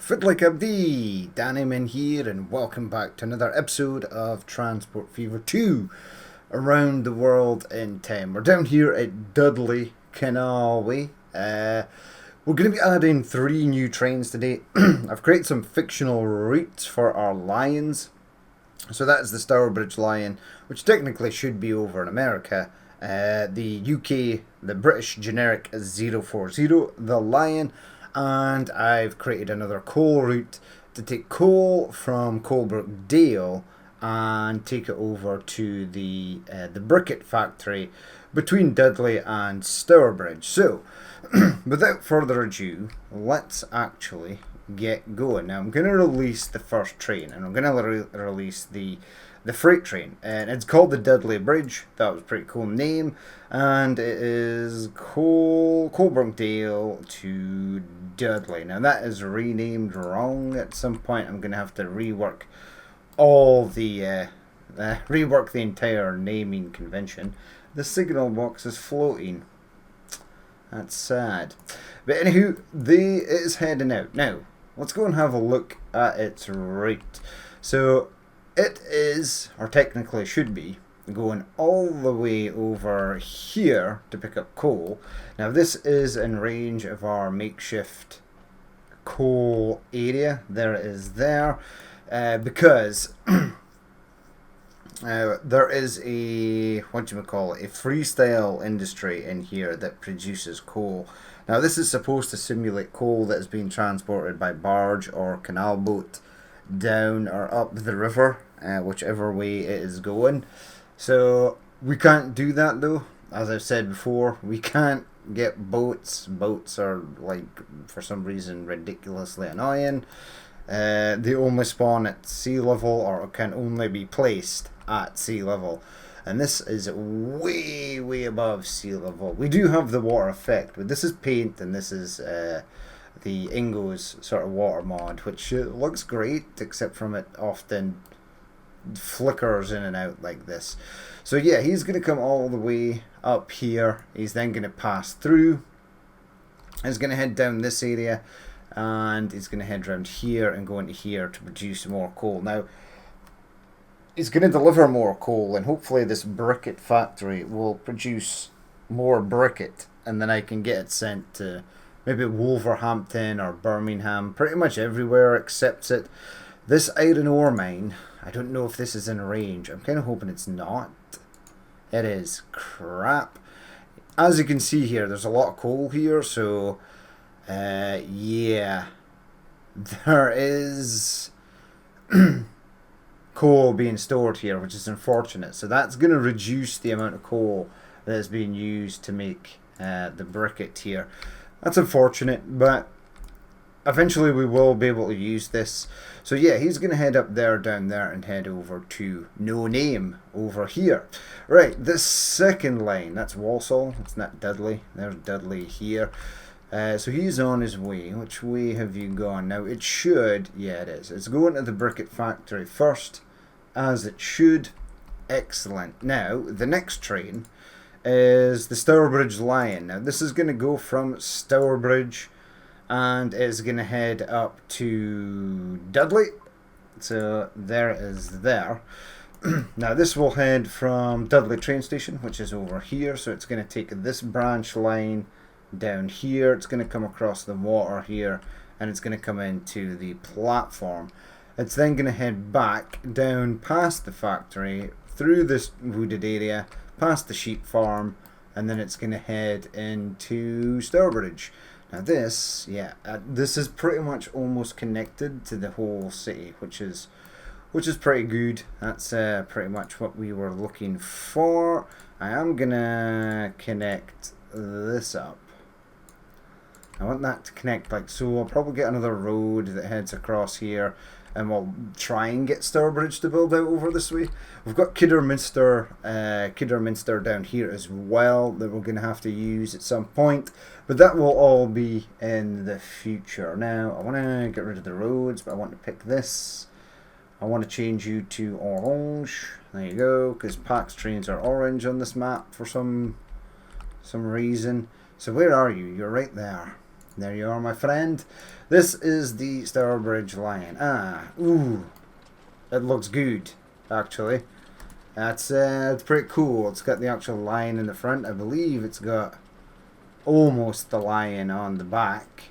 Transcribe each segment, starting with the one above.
Fit like AWT, Dannyman here, and welcome back to another episode of Transport Fever 2 around the world in 10. We're down here at Dudley Canal Way. We're going to be adding 3 new trains today. I've created some fictional routes for our lions. So that is the Stourbridge Lion, which technically should be over in America. The UK, the British generic 040, the Lion. And I've created another coal route to take coal from Coalbrook Dale and take it over to the briquette factory between Dudley and Stourbridge. So, without further ado, let's actually get going. Now, I'm going to release the first train, and I'm going to release the freight train, and it's called the Dudley Bridge. That was a pretty cool name, and it is Coalbrook Dale to Dudley. Now that is renamed wrong. At some point I'm going to have to rework all the rework the entire naming convention. The signal box is floating. That's sad. But anywho, it is heading out. Now, let's go and have a look at its route. So it is, or technically should be, going all the way over here to pick up coal. Now this is in range of our makeshift coal area. There it is there, because there is a, what do you call it, a freestyle industry in here that produces coal. Now this is supposed to simulate coal that is being transported by barge or canal boat down or up the river, whichever way it is going. So we can't do that though. As I've said before, we can't get boats. Boats are, like, for some reason ridiculously annoying. They only spawn at sea level or can only be placed at sea level. And this is way above sea level. We do have the water effect, but this is paint and this is the Ingo's sort of water mod, which looks great, except from it often flickers in and out like this. So yeah, he's going to come all the way up here. He's then going to pass through. He's going to head down this area, and he's going to head around here and go into here to produce more coal. Now, he's going to deliver more coal, and hopefully this briquette factory will produce more briquette, and then I can get it sent to maybe Wolverhampton or Birmingham. Pretty much everywhere accepts it. This iron ore mine, I don't know if this is in range. I'm kind of hoping it's not. It is. Crap. As you can see here, there's a lot of coal here, so yeah, there is coal being stored here, which is unfortunate. So that's going to reduce the amount of coal that is being used to make the briquette here. That's unfortunate, but eventually we will be able to use this. So yeah, he's going to head up there, down there, and head over to No Name over here. Right, this second line, that's Walsall, it's not Dudley. There's Dudley here. So he's on his way. Which way have you gone? Now it should, yeah it is. It's going to the briquette factory first, as it should. Excellent. Now, the next train is the Stourbridge Lion. Now this is going to go from Stourbridge and is going to head up to Dudley. So there it is there. Now this will head from Dudley train station, which is over here. So it's going to take this branch line down here. It's going to come across the water here, and it's going to come into the platform. It's then going to head back down past the factory, through this wooded area, past the sheep farm, and then it's going to head into Stourbridge. Now this, yeah, this is pretty much almost connected to the whole city, which is pretty good. That's pretty much what we were looking for. I am gonna connect this up. I want that to connect like so. I'll probably get another road that heads across here, and we'll try and get Stourbridge to build out over this way. We've got Kidderminster down here as well that we're going to have to use at some point, but that will all be in the future. Now, I want to get rid of the roads, but I want to pick this. I want to change you to orange. There you go, because Pax trains are orange on this map for some reason. So where are you? You're right there. There you are, my friend. This is the Stourbridge Lion. Ooh, it looks good, actually. That's it's pretty cool. It's got the actual lion in the front. I believe it's got almost the lion on the back.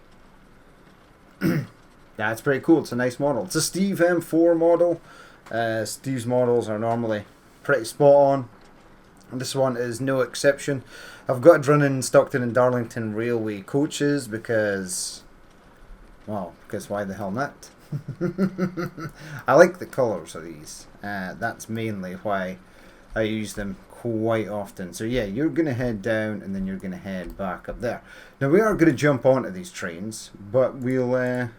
That's pretty cool. It's a nice model. It's a Steve M4 model. Steve's models are normally pretty spot on. This one is no exception. I've got it running Stockton and Darlington Railway coaches because, well, because why the hell not? I like the colours of these. That's mainly why I use them quite often. So yeah, you're going to head down and then you're going to head back up there. Now we are going to jump onto these trains, but we'll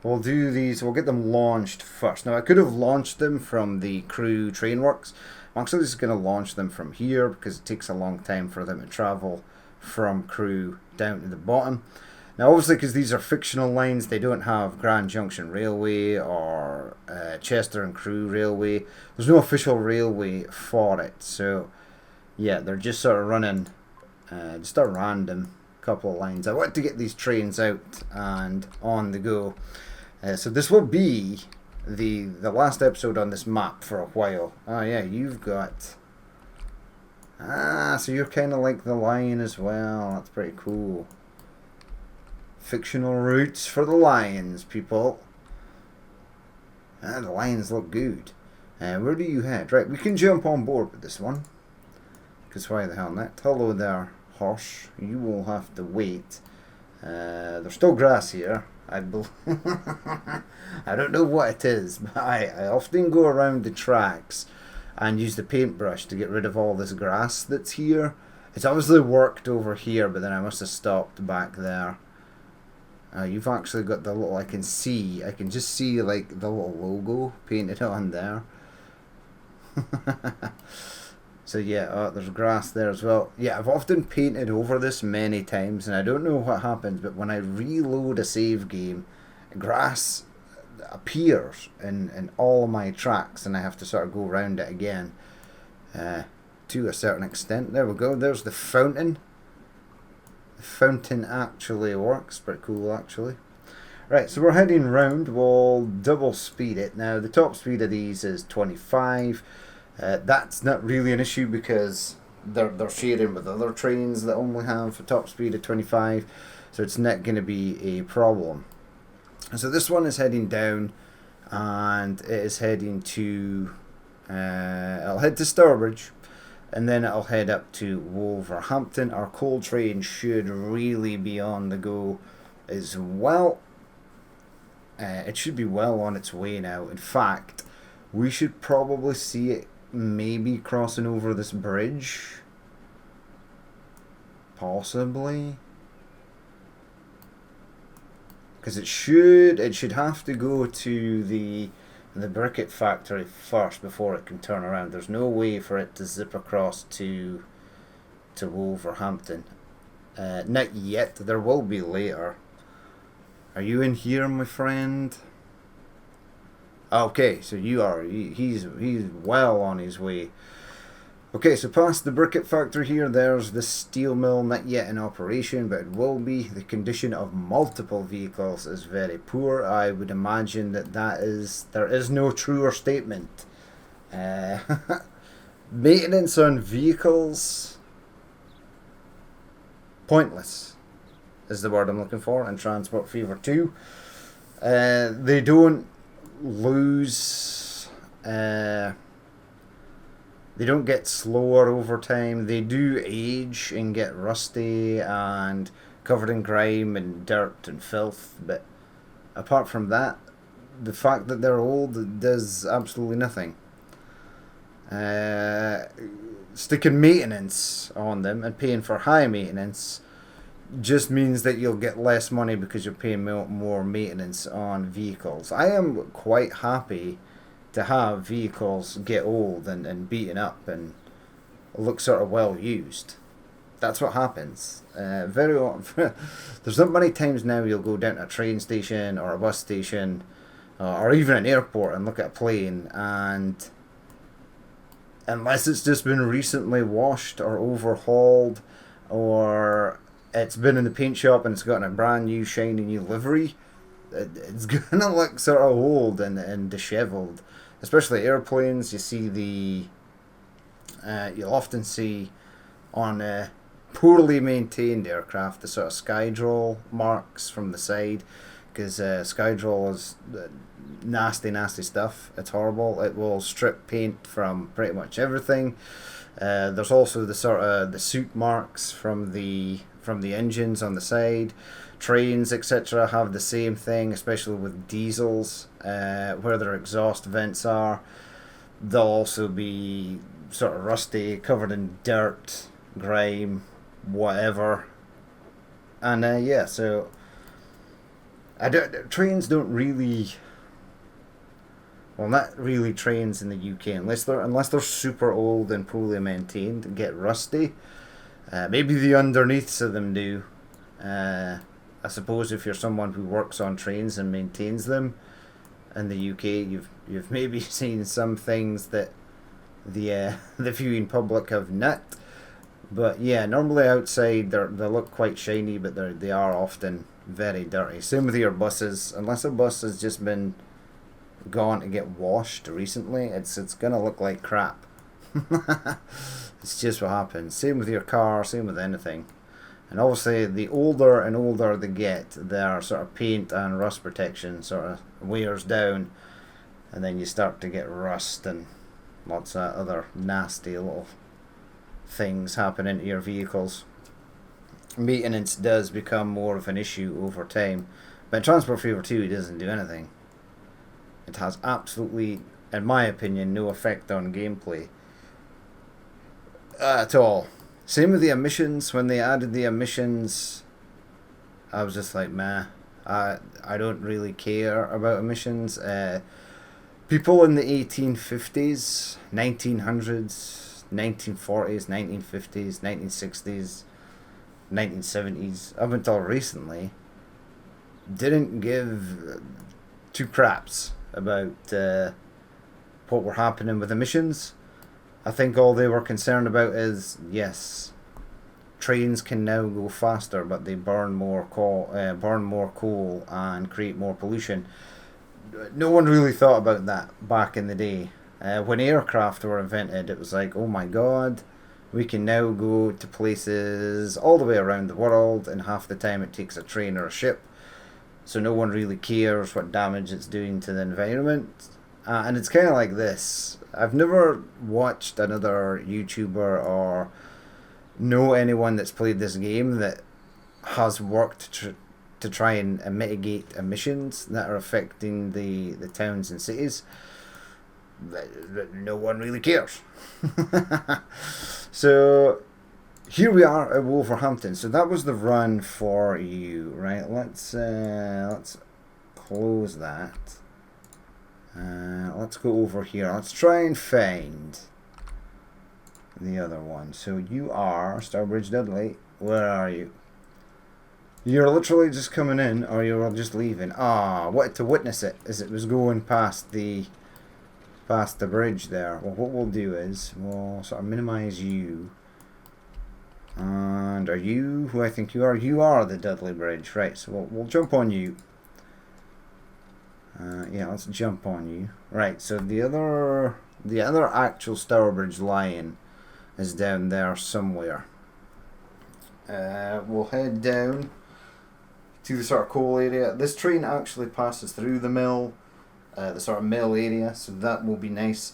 do these. We'll get them launched first. Now I could have launched them from the Crewe train works. I'm actually just going to launch them from here because it takes a long time for them to travel from Crewe down to the bottom. Now obviously because these are fictional lines, they don't have Grand Junction Railway or Chester and Crewe Railway. There's no official railway for it. So yeah, they're just sort of running just a random couple of lines. I want to get these trains out and on the go. So this will be the last episode on this map for a while. Oh yeah, you've got... so you're kind of like the lion as well. That's pretty cool. Fictional routes for the lions, people. The lions look good. Where do you head? Right, we can jump on board with this one. Because why the hell not? Hello there, horse. You will have to wait. There's still grass here. I don't know what it is, but I often go around the tracks and use the paintbrush to get rid of all this grass that's here. It's obviously worked over here, but then I must have stopped back there. You've actually got the little, I can just see like the little logo painted on there. So yeah, there's grass there as well. Yeah, I've often painted over this many times, and I don't know what happens, but when I reload a save game, grass appears in all of my tracks, and I have to sort of go around it again to a certain extent. There we go. There's the fountain. The fountain actually works. Pretty cool, actually. Right, so we're heading round. We'll double speed it. Now, the top speed of these is 25. That's not really an issue because they're sharing with other trains that only have a top speed of 25, so it's not going to be a problem. So this one is heading down, and it is heading to I'll head to Stourbridge, and then I'll head up to Wolverhampton. Our coal train should really be on the go as well. It should be well on its way now. In fact, we should probably see it maybe crossing over this bridge, possibly, because it should have to go to the briquette factory first before it can turn around. There's no way for it to zip across to Wolverhampton. Not yet. There will be later. Are you in here, my friend? Okay, so you are. He's well on his way. Okay, so past the briquette factory here, there's the steel mill, not yet in operation, but it will be. The condition of multiple vehicles is very poor. I would imagine there is no truer statement. Maintenance on vehicles, pointless is the word I'm looking for in Transport Fever 2. They don't lose, they don't get slower over time. They do age and get rusty and covered in grime and dirt and filth, but apart from that, the fact that they're old does absolutely nothing. Sticking maintenance on them and paying for high maintenance just means that you'll get less money because you're paying more maintenance on vehicles. I am quite happy to have vehicles get old and beaten up and look sort of well used. That's what happens. Very often, there's not many times now you'll go down to a train station or a bus station or even an airport and look at a plane, and unless it's just been recently washed or overhauled or it's been in the paint shop and it's got a brand new shiny new livery, it's gonna look sort of old and dishevelled. Especially airplanes, you see you'll often see on poorly maintained aircraft the sort of skydroll marks from the side, because skydroll is nasty stuff. It's horrible. It will strip paint from pretty much everything. There's also the sort of the soot marks from the engines on the side. Trains, etc., have the same thing, especially with diesels, where their exhaust vents are. They'll also be sort of rusty, covered in dirt, grime, whatever. And yeah, so trains don't really. Well, not really trains in the UK unless they're super old and poorly maintained and get rusty. Maybe the underneaths of them do. I suppose if you're someone who works on trains and maintains them in the UK, you've maybe seen some things that the the viewing public have not. But yeah, normally outside they look quite shiny, but they are often very dirty. Same with your buses. Unless a bus has just been gone to get washed recently, it's gonna look like crap. It's just what happens. Same with your car, same with anything. And obviously, the older and older they get, their sort of paint and rust protection sort of wears down, and then you start to get rust and lots of other nasty little things happening to your vehicles. Maintenance does become more of an issue over time, but in Transport Fever 2 it doesn't do anything. It has absolutely, in my opinion, no effect on gameplay at all. Same with the emissions. When they added the emissions, I was just like, meh. I don't really care about emissions. People in the 1850s, 1900s, 1940s, 1950s, 1960s, 1970s, up until recently, didn't give two craps about what were happening with emissions. I think all they were concerned about is, yes, trains can now go faster, but they burn more coal and create more pollution. No one really thought about that back in the day. When aircraft were invented, it was like, oh my god, we can now go to places all the way around the world in half the time it takes a train or a ship. So no one really cares what damage it's doing to the environment. And it's kind of like this. I've never watched another YouTuber or know anyone that's played this game that has worked to try and mitigate emissions that are affecting the towns and cities. No one really cares. So here we are at Wolverhampton. So that was the run for you, right? Let's close that. Let's go over here. Let's try and find the other one. So you are Stourbridge Dudley. Where are you? You're literally just coming in, or you're just leaving. What to witness it as it was going past the bridge there. Well, what we'll do is we'll sort of minimize you. And are you who I think you are? You are the Dudley Bridge, right? So we'll jump on you. Yeah, let's jump on you. Right, so the other actual Stourbridge line is down there somewhere. We'll head down to the sort of coal area. This train actually passes through the mill, the sort of mill area, so that will be nice.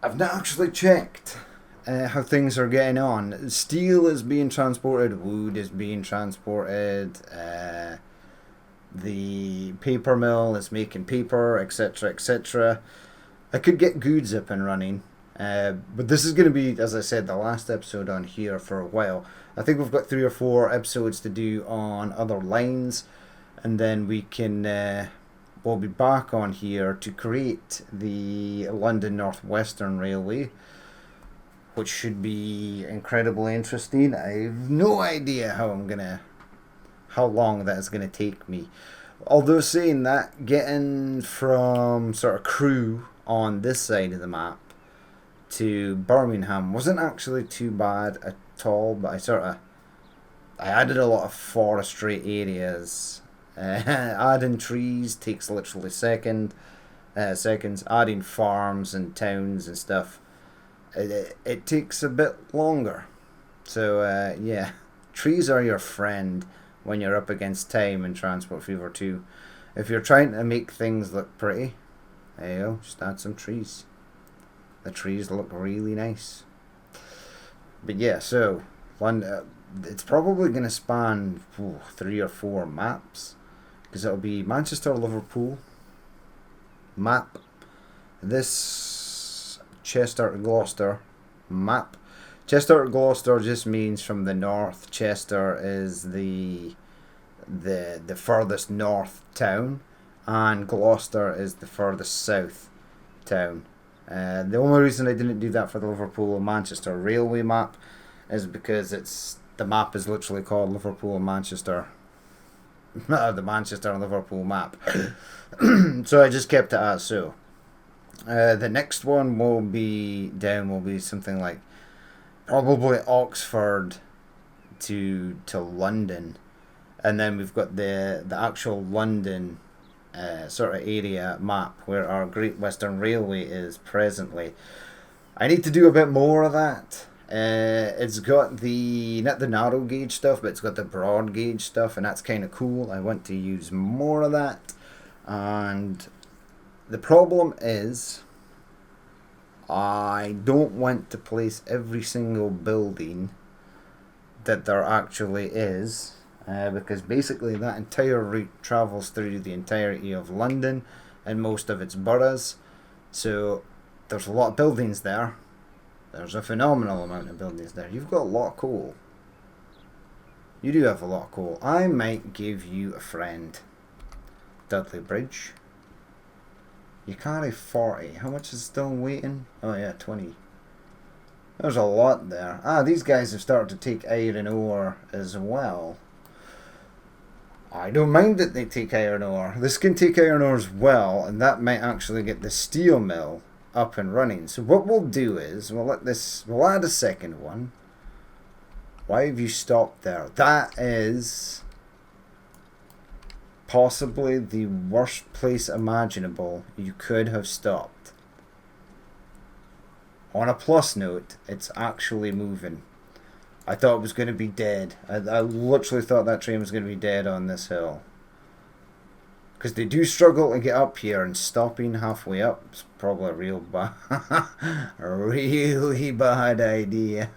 I've not actually checked how things are getting on. Steel is being transported, wood is being transported, the paper mill is making paper, etc., etc. I could get goods up and running, but this is going to be, as I said, the last episode on here for a while. I think we've got 3 or 4 episodes to do on other lines, and then we can we'll be back on here to create the London North Western Railway, which should be incredibly interesting. I have no idea how long that is going to take me. Although saying that, getting from sort of Crewe on this side of the map to Birmingham wasn't actually too bad at all, but I sort of I added a lot of forestry areas. Adding trees takes literally seconds. Adding farms and towns and stuff, it takes a bit longer. So yeah, trees are your friend when you're up against time in Transport Fever 2. If you're trying to make things look pretty, there you go, just add some trees. The trees look really nice. But yeah, so it's probably going to span 3 or 4 maps, because it'll be Manchester, Liverpool map, this Chester to Gloucester map. Chester to Gloucester just means from the north. Chester is the furthest north town, and Gloucester is the furthest south town. The only reason I didn't do that for the Liverpool and Manchester railway map is because the map is literally called Liverpool and Manchester. The Manchester and Liverpool map. So I just kept it as so. The next one will be something like probably Oxford to London, and then we've got the actual London sort of area map where our Great Western Railway is presently. I need to do a bit more of that. It's got not the narrow gauge stuff, but it's got the broad gauge stuff, and that's kind of cool. I want to use more of that. And the problem is, I don't want to place every single building that there actually is, because basically that entire route travels through the entirety of London and most of its boroughs. So there's a lot of buildings there. There's a phenomenal amount of buildings there. You've got a lot of coal. You do have a lot of coal. I might give you a friend. Dudley Bridge. You carry 40. How much is still waiting? Oh yeah, 20. There's a lot there. These guys have started to take iron ore as well. I don't mind that they take iron ore. This can take iron ore as well, and that might actually get the steel mill up and running. So what we'll do is we'll add a second one. Why have you stopped there? That is possibly the worst place imaginable you could have stopped. On a plus note, it's actually moving. I thought it was going to be dead. I literally thought that train was going to be dead on this hill. Because they do struggle to get up here, and stopping halfway up is probably a really bad idea.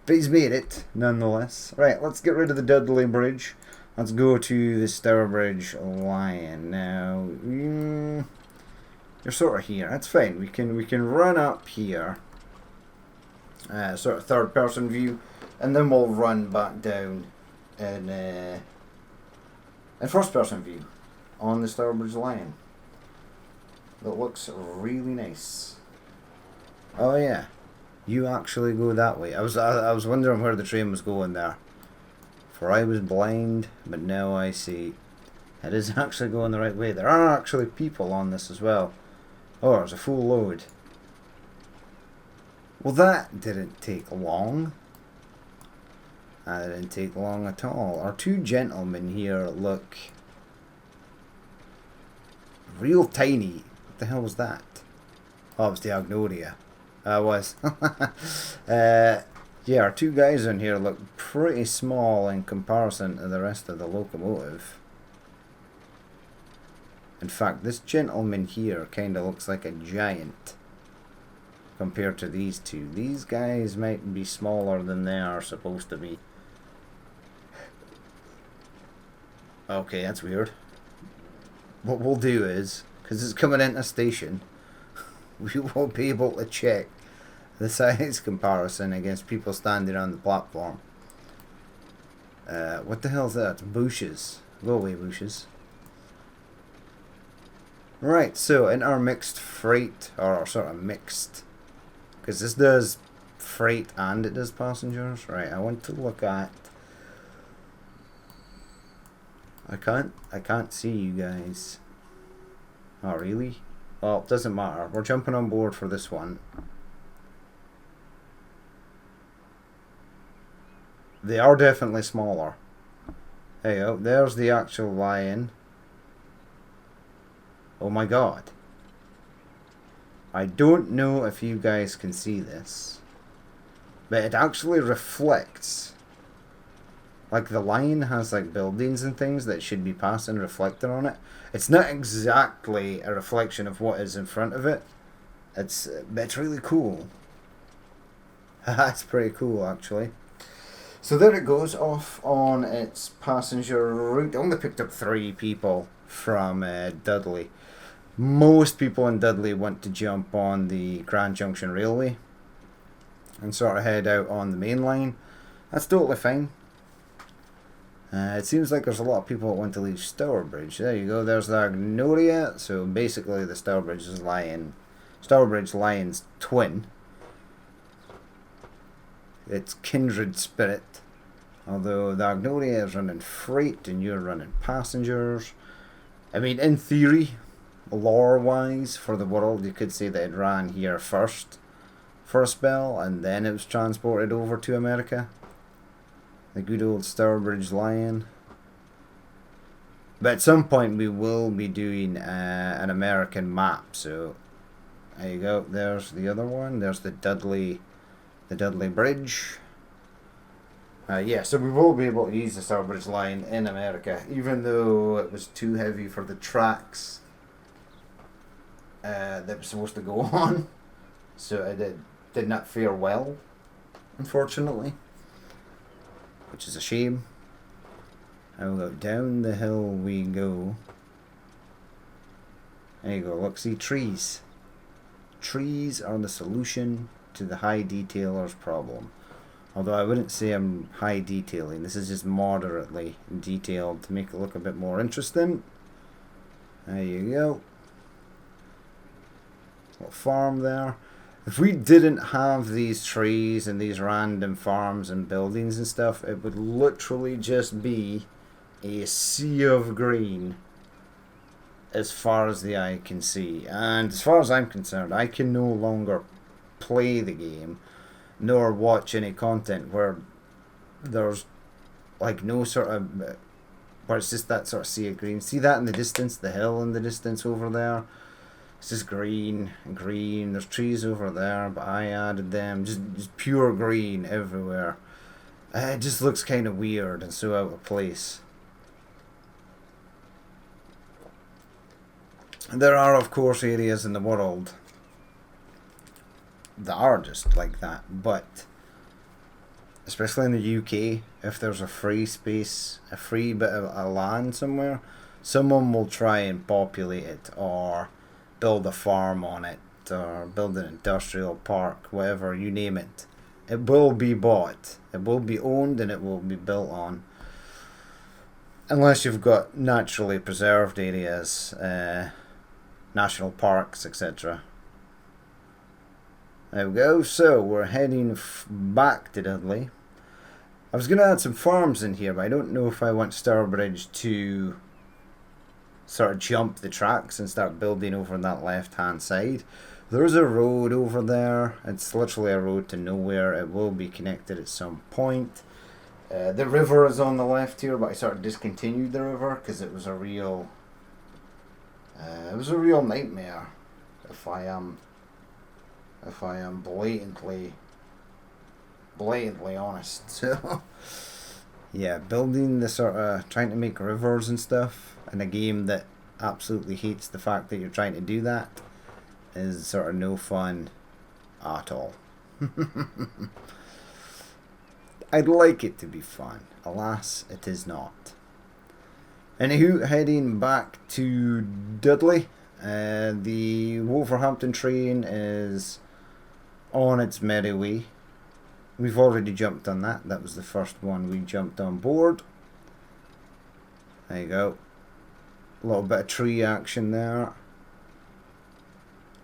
But he's made it, nonetheless. Right, let's get rid of the Dudley Bridge. Let's go to the Stourbridge line. Now, you're sort of here. That's fine. We can run up here. Sort of third person view. And then we'll run back down in first person view on the Stourbridge line. That looks really nice. Oh yeah, you actually go that way. I was wondering where the train was going there, for I was blind, but now I see. It is actually going the right way. There are actually people on this as well. Oh, there's a full load. Well, that didn't take long. That didn't take long at all. Our two gentlemen here look real tiny. What the hell was that? Oh, it was the Agnoria. Was. Yeah, our two guys in here look pretty small in comparison to the rest of the locomotive. In fact, this gentleman here kind of looks like a giant compared to these two. These guys might be smaller than they are supposed to be. Okay, that's weird. What we'll do is, because it's coming into a station, we will be able to check the size comparison against people standing on the platform. What the hell is that? Bushes. Go away, bushes. Right, so in our mixed freight, or sort of mixed, because this does freight and it does passengers. Right, I want to look at. I can't see you guys. Oh really? Well, it doesn't matter. We're jumping on board for this one. They are definitely smaller. There you go. There's the actual lion. Oh my god. I don't know if you guys can see this, but it actually reflects. Like the lion has like buildings and things that should be passing reflected on it. It's not exactly a reflection of what is in front of it. It's really cool. That's pretty cool actually. So there it goes off on its passenger route. I only picked up 3 people from Dudley. Most people in Dudley want to jump on the Grand Junction Railway and sort of head out on the main line. That's totally fine. It seems like there's a lot of people that want to leave Stourbridge. There you go, there's the Agnoria. So basically the Stourbridge Lion's twin. It's kindred spirit. Although the Agnoria is running freight and you're running passengers. I mean, in theory, lore-wise, for the world, you could say that it ran here first for a spell, and then it was transported over to America. The good old Stourbridge Lion. But at some point we will be doing an American map, so there you go. There's the other one. There's the Dudley Bridge. Yeah, so we will be able to use the Stourbridge line in America, even though it was too heavy for the tracks that was supposed to go on. So it did not fare well, unfortunately, which is a shame. And we'll go down the hill we go. There you go, look, see, trees. Trees are the solution to the high detailers problem. Although I wouldn't say I'm high detailing. This is just moderately detailed to make it look a bit more interesting. There you go. Little farm there. If we didn't have these trees and these random farms and buildings and stuff, it would literally just be a sea of green as far as the eye can see. And as far as I'm concerned, I can no longer play the game nor watch any content where there's like no sort of where it's just that sort of sea of green. See that in the distance, the hill in the distance over there? It's just green. There's trees over there, but I added them. Just pure green everywhere. It just looks kind of weird and so out of place. There are, of course, areas in the world that are just like that, but especially in the UK, if there's a free space, a free bit of a land somewhere, someone will try and populate it or build a farm on it or build an industrial park, whatever, you name it. It will be bought, it will be owned, and it will be built on. Unless you've got naturally preserved areas, national parks, etc. There we go. So we're heading back to Dudley. I was going to add some farms in here, but I don't know if I want Stourbridge to sort of jump the tracks and start building over on that left hand side. There's a road over there. It's literally a road to nowhere. It will be connected at some point. The river is on the left here, but I sort of discontinued the river because it was a real nightmare, if I am blatantly honest. So yeah, building the sort of trying to make rivers and stuff in a game that absolutely hates the fact that you're trying to do that is sort of no fun at all. I'd like it to be fun. Alas, it is not. Anywho, heading back to Dudley. The Wolverhampton train is on its merry way. We've already jumped on that. That was the first one we jumped on board. There you go. A little bit of tree action there.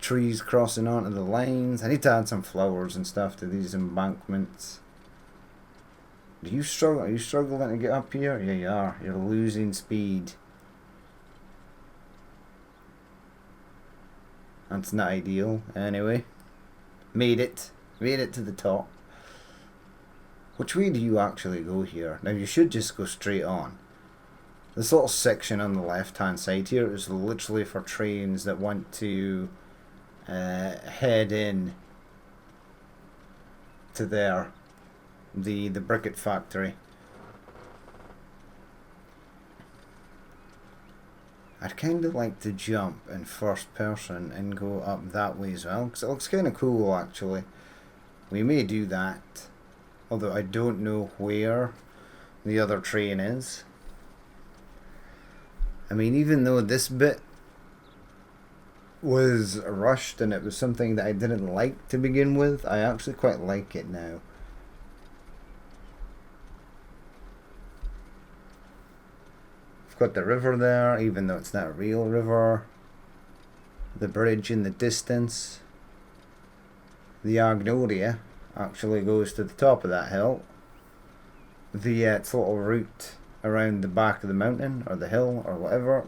Trees crossing onto the lines. I need to add some flowers and stuff to these embankments. Are you struggling to get up here? Yeah, you are. You're losing speed. That's not ideal. Anyway, made it to the top. Which way do you actually go here? Now you should just go straight on. This little section on the left hand side here is literally for trains that want to head in to there, the briquette factory. I'd kind of like to jump in first person and go up that way as well, because it looks kind of cool actually. We may do that, although I don't know where the other train is. I mean, even though this bit was rushed and it was something that I didn't like to begin with, I actually quite like it now. I've got the river there, even though it's not a real river. The bridge in the distance. The Agnoria actually goes to the top of that hill. Its little route around the back of the mountain or the hill or whatever.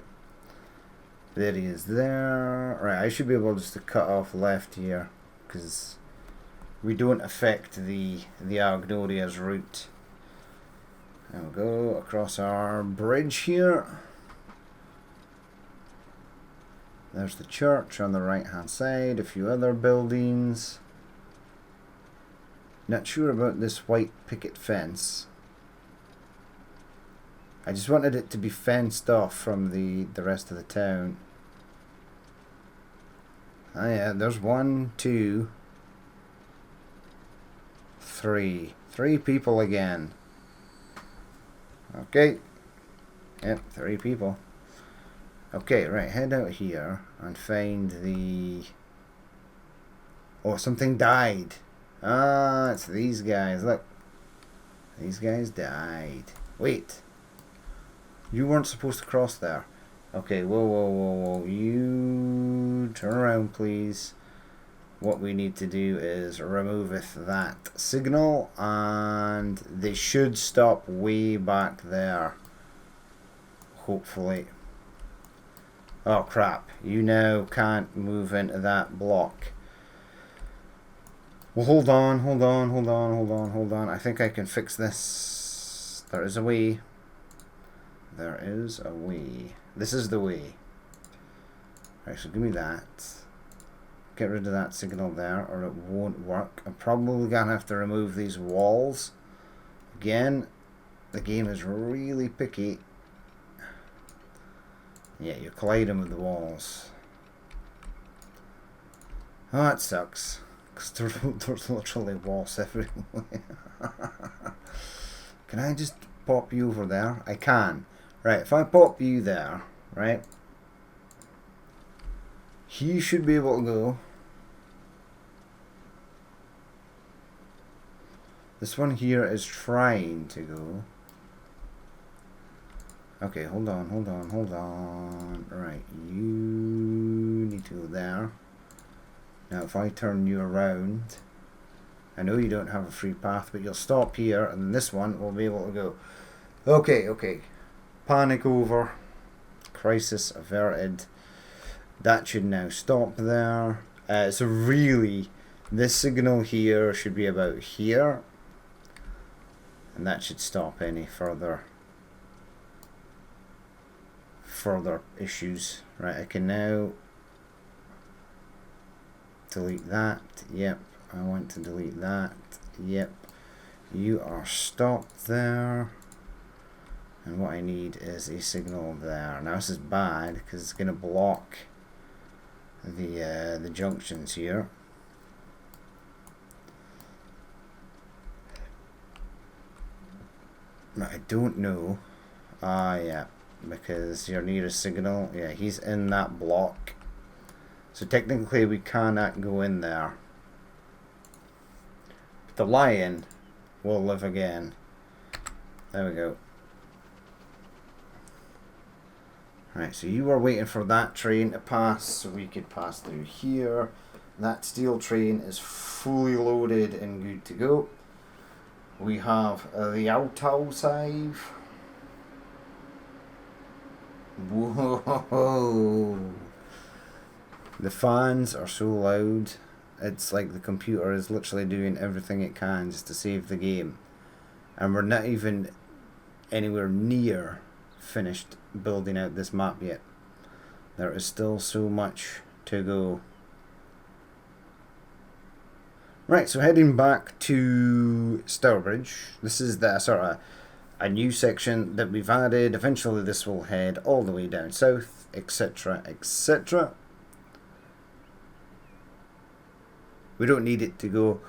There he is there. Right, I should be able just to cut off left here because we don't affect the Agnoria's route. There we go, across our bridge here. There's the church on the right hand side, a few other buildings. Not sure about this white picket fence. I just wanted it to be fenced off from the rest of the town. Oh yeah, there's 1, 2, 3. 3 people again. Okay. Yep, 3 people. Okay, right, head out here and find the... Oh, something died. Ah, it's these guys. Look. These guys died. Wait. You weren't supposed to cross there. Okay, whoa, whoa, whoa, whoa. You turn around, please. What we need to do is removeth that signal, and they should stop way back there. Hopefully. Oh crap, you now can't move into that block. Well, hold on. I think I can fix this. There is a way. There is a way. This is the way. Right, so give me that. Get rid of that signal there or it won't work. I'm probably gonna have to remove these walls. Again, the game is really picky. Yeah, you're colliding with the walls. Oh, that sucks. Because there's literally walls everywhere. Can I just pop you over there? I can. Right, if I pop you there, right? He should be able to go. This one here is trying to go. Okay, hold on. Right, you need to go there. Now if I turn you around, I know you don't have a free path, but you'll stop here and this one will be able to go. Okay. Panic over. Crisis averted. That should now stop there. So really, this signal here should be about here. And that should stop any further issues. Right, I can now delete that. Yep, I want to delete that. Yep, you are stopped there. And what I need is a signal there. Now this is bad because it's going to block the junctions here. I don't know. Yeah, because your nearest signal, yeah, he's in that block. So technically we cannot go in there. But the lion will live again. There we go. Right, so you were waiting for that train to pass so we could pass through here. That steel train is fully loaded and good to go. We have the AWT. Whoa! The fans are so loud. It's like the computer is literally doing everything it can just to save the game. And we're not even anywhere near finished building out this map yet. There is still so much to go. Right, so heading back to Stourbridge. This is the sort of a new section that we've added. Eventually this will head all the way down south, etc, etc. We don't need it to go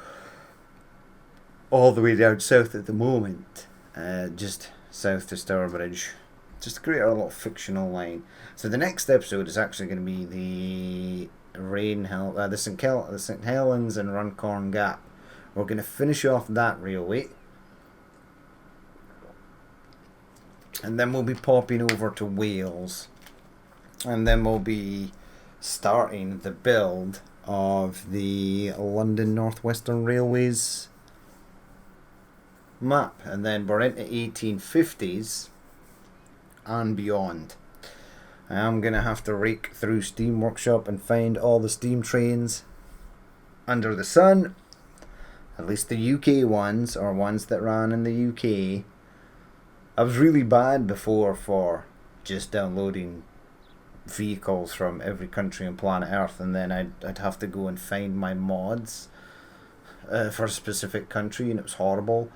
all the way down south at the moment. Just south to Stourbridge. Just to create our little fictional line. So the next episode is actually going to be the the St Helens and Runcorn Gap. We're going to finish off that railway. And then we'll be popping over to Wales. And then we'll be starting the build of the London North Western Railways map. And then we're into 1850s and beyond. I am going to have to rake through Steam Workshop and find all the steam trains under the sun. At least the UK ones, or ones that ran in the UK. I was really bad before for just downloading vehicles from every country on planet Earth, and then I'd have to go and find my mods for a specific country, and it was horrible.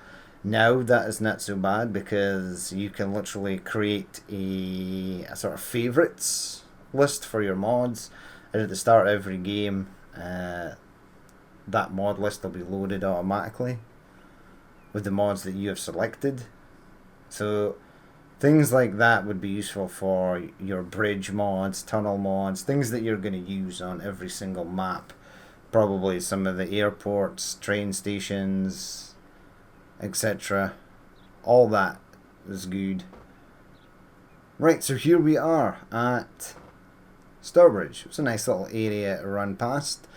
Now that is not so bad because you can literally create a sort of favorites list for your mods, and at the start of every game that mod list will be loaded automatically with the mods that you have selected. So things like that would be useful for your bridge mods, tunnel mods, things that you're going to use on every single map. Probably some of the airports, train stations, etc. All that is good. Right, so here we are at Stourbridge. It's a nice little area to run past.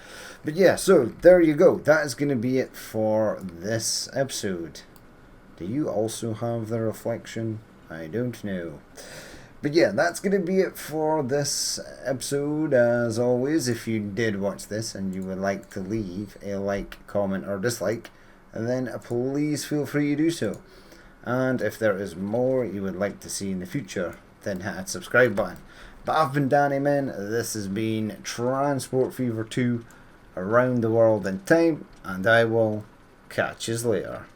But yeah, so there you go. That is going to be it for this episode. Do you also have the reflection? I don't know. But yeah, that's going to be it for this episode. As always, if you did watch this and you would like to leave a like, comment or dislike, then please feel free to do so. And if there is more you would like to see in the future, then hit that subscribe button. But I've been Danny Men. This has been Transport Fever 2 around the world in time, and I will catch you later.